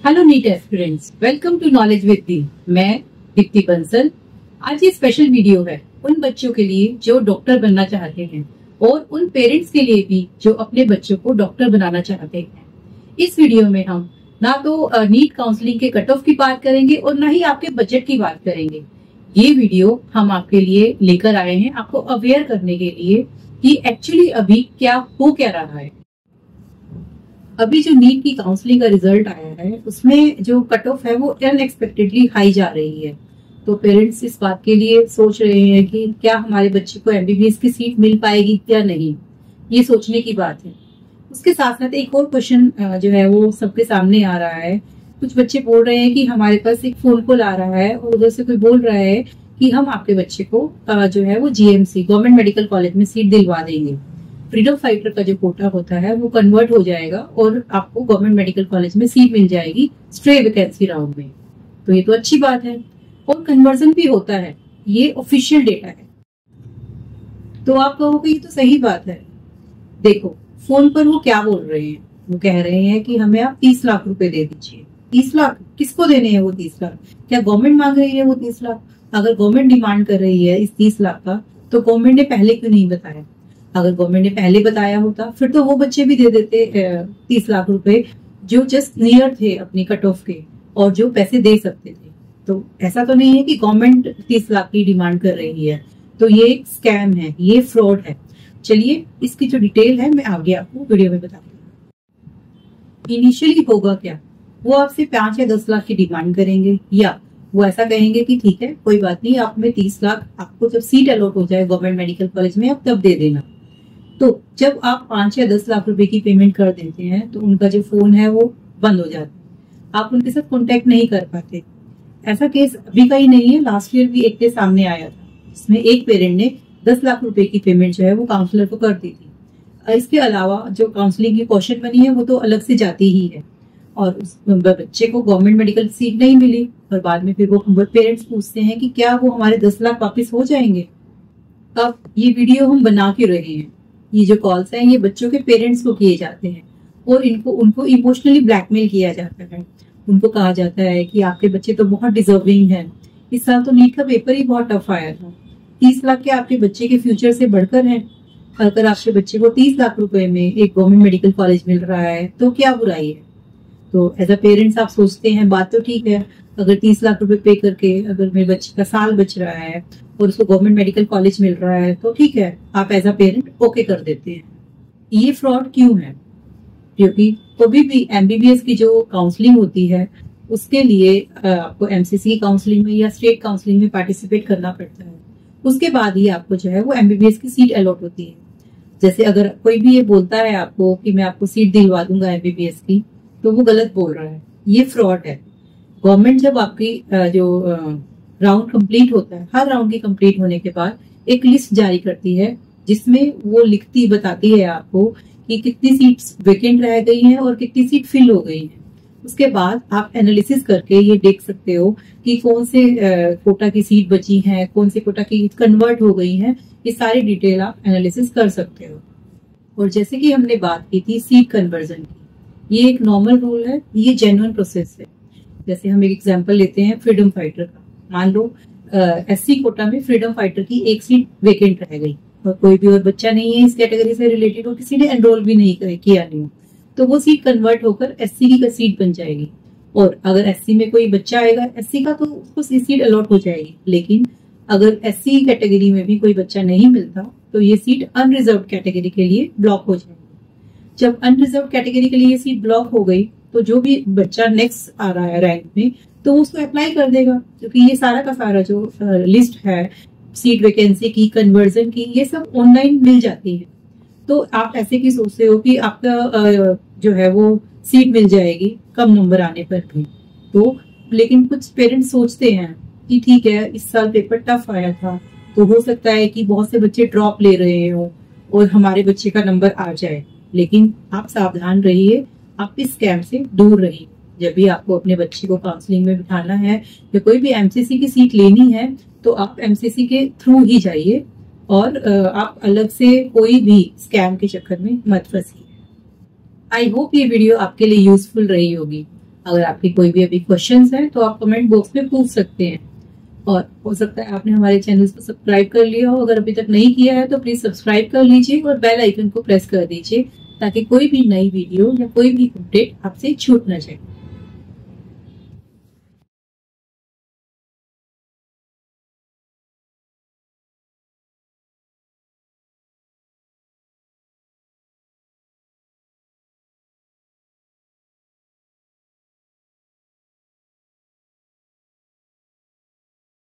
Hello NEET aspirants, welcome to knowledge with दी। मैं दीप्ति बंसल। आज ये स्पेशल वीडियो है उन बच्चों के लिए जो डॉक्टर बनना चाहते हैं और उन पेरेंट्स के लिए भी जो अपने बच्चों को डॉक्टर बनाना चाहते हैं। इस वीडियो में हम ना तो नीट काउंसलिंग के कट ऑफ की बात करेंगे और ना ही आपके बजट की बात करेंगे। ये वीडियो हम आपके लिए लेकर आए हैं आपको अवेयर करने के लिए कि एक्चुअली अभी क्या हो क्या रहा है। अभी जो नीट की काउंसलिंग का रिजल्ट आया है उसमें जो कट ऑफ है वो अनएक्सपेक्टेडली हाई जा रही है। तो पेरेंट्स इस बात के लिए सोच रहे हैं कि क्या हमारे बच्चे को एमबीबीएस की सीट मिल पाएगी या नहीं, ये सोचने की बात है। उसके साथ साथ एक और क्वेश्चन जो है वो सबके सामने आ रहा है। कुछ बच्चे बोल रहे हैं कि हमारे पास एक फोन कॉल आ रहा है और उधर से कोई बोल रहा है कि हम आपके बच्चे को जो है वो जीएमसी गवर्नमेंट मेडिकल कॉलेज में सीट दिलवा देंगे। फ्रीडम फाइटर का जो कोटा होता है वो कन्वर्ट हो जाएगा और आपको गवर्नमेंट मेडिकल कॉलेज में सीट मिल जाएगी स्ट्रे वैकेंसी राउंड में। तो ये तो अच्छी बात है और कन्वर्जन भी होता है, ये ऑफिशियल डेटा है। तो आप कहोगे ये तो सही बात है। देखो फोन पर वो क्या बोल रहे हैं, वो कह रहे हैं कि हमें आप 30 लाख रुपए दे दीजिए। 30 लाख किसको देने हैं वो 30 लाख? क्या गवर्नमेंट मांग रही है वो 30 लाख? अगर गवर्नमेंट डिमांड कर रही है इस 30 लाख का तो गवर्नमेंट ने पहले क्यों नहीं बताया? अगर गवर्नमेंट ने पहले बताया होता फिर तो वो बच्चे भी दे देते 30 लाख रुपए जो जस्ट नियर थे अपनी कट ऑफ के और जो पैसे दे सकते थे। तो ऐसा तो नहीं है कि गवर्नमेंट 30 लाख की डिमांड कर रही है। तो ये एक स्कैम है, ये फ्रॉड है। चलिए इसकी जो डिटेल है मैं आगे आपको वीडियो में बताती हूँ। इनिशियली होगा क्या, वो आपसे 5 या 10 लाख की डिमांड करेंगे या वो ऐसा कहेंगे कि ठीक है कोई बात नहीं, आप में 30 लाख आपको जब सीट अलॉट हो जाए गवर्नमेंट मेडिकल कॉलेज में आप तब दे देना। तो जब आप 5 या 10 लाख रुपए की पेमेंट कर देते हैं तो उनका जो फोन है वो बंद हो जाता है, आप उनके साथ कांटेक्ट नहीं कर पाते। ऐसा केस अभी का ही नहीं है, लास्ट ईयर भी एक केस सामने आया था जिसमें एक पेरेंट ने 10 लाख रुपए की पेमेंट जो है वो काउंसलर को कर दी थी। इसके अलावा जो काउंसलिंग की क्वेश्चन बनी है वो तो अलग से जाती ही है और उस बच्चे को गवर्नमेंट मेडिकल सीट नहीं मिली और बाद में फिर वो पेरेंट्स पूछते हैं कि क्या वो हमारे 10 लाख वापिस हो जाएंगे। अब ये वीडियो हम बना के रहे हैं, ये जो कॉल्स हैं ये बच्चों के पेरेंट्स को किए जाते हैं और उनको इमोशनली ब्लैकमेल किया जाता है। उनको कहा जाता है कि आपके बच्चे तो बहुत डिजर्विंग हैं, इस साल तो नीट का पेपर ही बहुत टफ आया था, 30 लाख के आपके बच्चे के फ्यूचर से बढ़कर हैं। अगर आपके बच्चे को 30 लाख रुपए में एक गवर्नमेंट मेडिकल कॉलेज मिल रहा है तो क्या बुराई है? तो एज अ पेरेंट्स आप सोचते हैं बात तो ठीक है, अगर 30 लाख रुपए पे करके अगर मेरे बच्चे का साल बच रहा है और उसको गवर्नमेंट मेडिकल कॉलेज मिल रहा है तो ठीक है, आप एज अ पेरेंट ओके कर देते हैं। ये फ्रॉड क्यों है? क्योंकि कभी भी एमबीबीएस की जो काउंसलिंग होती है उसके लिए आपको एमसीसी काउंसलिंग में या स्टेट काउंसलिंग में पार्टिसिपेट करना पड़ता है। उसके बाद ही आपको जो है वो एमबीबीएस की सीट अलॉट होती है। जैसे अगर कोई भी ये बोलता है आपको कि मैं आपको सीट दिलवा दूंगा एमबीबीएस की, तो वो गलत बोल रहा है, ये फ्रॉड है। गवर्नमेंट जब आपकी जो राउंड कंप्लीट होता है, हर राउंड की कंप्लीट होने के बाद एक लिस्ट जारी करती है जिसमें वो लिखती बताती है आपको कि कितनी सीट्स वेकेंट रह गई हैं और कितनी सीट फिल हो गई हैं। उसके बाद आप एनालिसिस करके ये देख सकते हो कि कौन से कोटा की सीट बची हैं, कौन से कोटा की कन्वर्ट हो गई हैं, ये सारी डिटेल आप एनालिसिस कर सकते हो। और जैसे कि हमने बात की थी सीट कन्वर्जन की, ये एक नॉर्मल रूल है, ये जेन्युइन प्रोसेस है। जैसे हम एक एग्जांपल लेते हैं फ्रीडम फाइटर का। मान लो एससी कोटा में फ्रीडम फाइटर की एक सीट वेकेंट रह गई और कोई भी और बच्चा नहीं है इस कैटेगरी से रिलेटेड और किसी ने एनरोल भी नहीं किया नहीं, तो वो सीट कन्वर्ट होकर एससी की सीट बन जाएगी। और अगर एससी में कोई बच्चा आएगा एससी का तो उसको सीट अलॉट हो जाएगी। लेकिन अगर एससी कैटेगरी में भी कोई बच्चा नहीं मिलता तो ये सीट अनरिजर्व कैटेगरी के लिए ब्लॉक हो जाएगी। जब अनरिजर्व कैटेगरी के लिए ये सीट ब्लॉक हो गई तो जो भी बच्चा नेक्स्ट आ रहा है रैंक में तो उसको अप्लाई कर देगा, क्योंकि ये सारा का सारा जो लिस्ट है सीट वैकेंसी की, कन्वर्जन की, ये सब ऑनलाइन मिल जाती है। तो आप ऐसे की सोचते हो कि आपका जो है वो सीट मिल जाएगी कम नंबर आने पर भी। तो लेकिन कुछ पेरेंट्स सोचते हैं कि ठीक है इस साल पेपर टफ आया था तो हो सकता है कि बहुत से बच्चे ड्रॉप ले रहे हो और हमारे बच्चे का नंबर आ जाए। लेकिन आप सावधान रहिए, आप इस स्कैम से दूर रहिए। जब भी आपको अपने बच्चे को काउंसलिंग में बिठाना है या कोई भी एमसीसी की सीट लेनी है तो आप एमसीसी के थ्रू ही जाइए और आप अलग से कोई भी स्कैम के चक्कर में मत फंसिए। आई होप ये वीडियो आपके लिए यूजफुल रही होगी। अगर आपके कोई भी अभी क्वेश्चंस हैं तो आप कमेंट बॉक्स में पूछ सकते हैं। और हो सकता है आपने हमारे चैनल को सब्सक्राइब कर लिया हो, अगर अभी तक नहीं किया है तो प्लीज सब्सक्राइब कर लीजिए और बेल आइकन को प्रेस कर दीजिए ताकि कोई भी नई वीडियो या कोई भी अपडेट आपसे छूट न जाए।